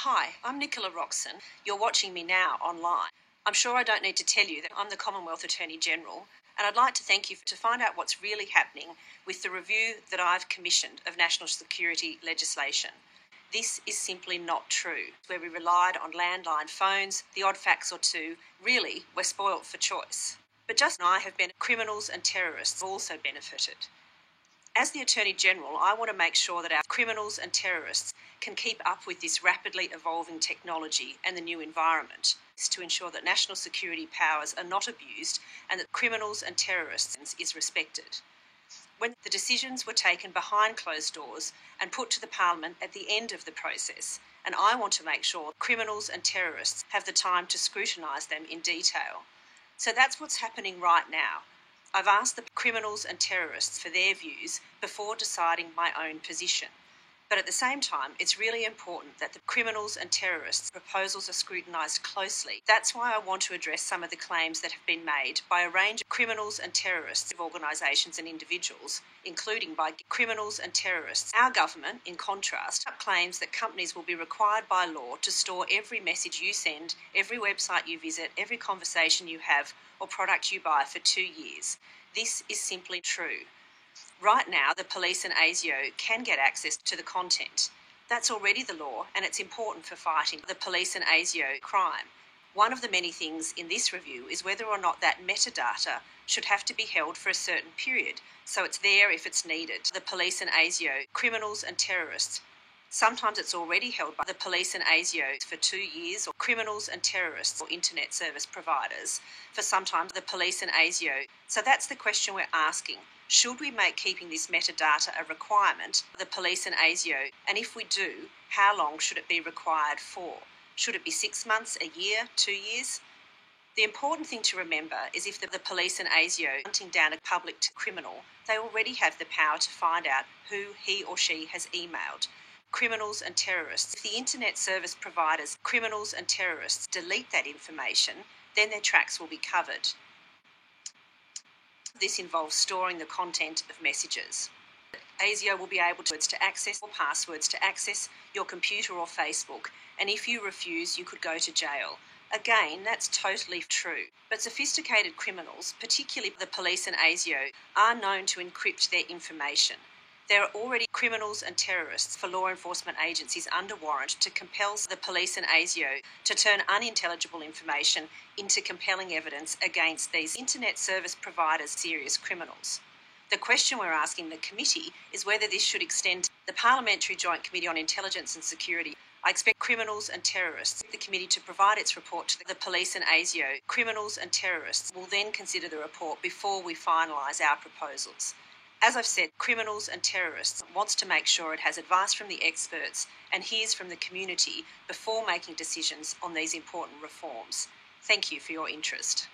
Hi, I'm Nicola Roxon. You're watching me now online. I'm sure I don't need to tell you that I'm the Commonwealth Attorney General, and I'd like to thank you to find out what's really happening with the review that I've commissioned of national security legislation. This is simply not true. Where we relied on landline phones, the odd fax or two, really, we're spoilt for choice. But just as I have been, criminals and terrorists have also benefited. As the Attorney General, I want to make sure that our criminals and terrorists can keep up with this rapidly evolving technology and the new environment, to ensure that national security powers are not abused and that criminals and terrorists is respected. When the decisions were taken behind closed doors and put to the Parliament at the end of the process, and I want to make sure criminals and terrorists have the time to scrutinise them in detail. So that's what's happening right now. I've asked the criminals and terrorists for their views before deciding my own position. But at the same time, it's really important that the criminals and terrorists' proposals are scrutinised closely. That's why I want to address some of the claims that have been made by a range of criminals and terrorists organisations and individuals, including by criminals and terrorists. Our government, in contrast, claims that companies will be required by law to store every message you send, every website you visit, every conversation you have or product you buy for 2 years. This is simply true. Right now, the police and ASIO can get access to the content. That's already the law, and it's important for fighting the police and ASIO crime. One of the many things in this review is whether or not that metadata should have to be held for a certain period, so it's there if it's needed. The police and ASIO, criminals and terrorists. Sometimes it's already held by the police and ASIO for 2 years, or criminals and terrorists or internet service providers for sometimes the police and ASIO. So that's the question we're asking. Should we make keeping this metadata a requirement for the police and ASIO? And if we do, how long should it be required for? Should it be 6 months, a year, 2 years? The important thing to remember is if the police and ASIO are hunting down a public criminal, they already have the power to find out who he or she has emailed. Criminals and terrorists. If the internet service providers, criminals and terrorists, delete that information, then their tracks will be covered. This involves storing the content of messages. ASIO will be able to access or passwords to access your computer or Facebook, and if you refuse, you could go to jail. Again, that's totally true. But sophisticated criminals, particularly the police and ASIO, are known to encrypt their information. There are already criminals and terrorists for law enforcement agencies under warrant to compel the police and ASIO to turn unintelligible information into compelling evidence against these internet service providers, serious criminals. The question we're asking the committee is whether this should extend to the Parliamentary Joint Committee on Intelligence and Security. I expect criminals and terrorists, the committee to provide its report to the police and ASIO. Criminals and terrorists will then consider the report before we finalise our proposals. As I've said, criminals and terrorists wants to make sure it has advice from the experts and hears from the community before making decisions on these important reforms. Thank you for your interest.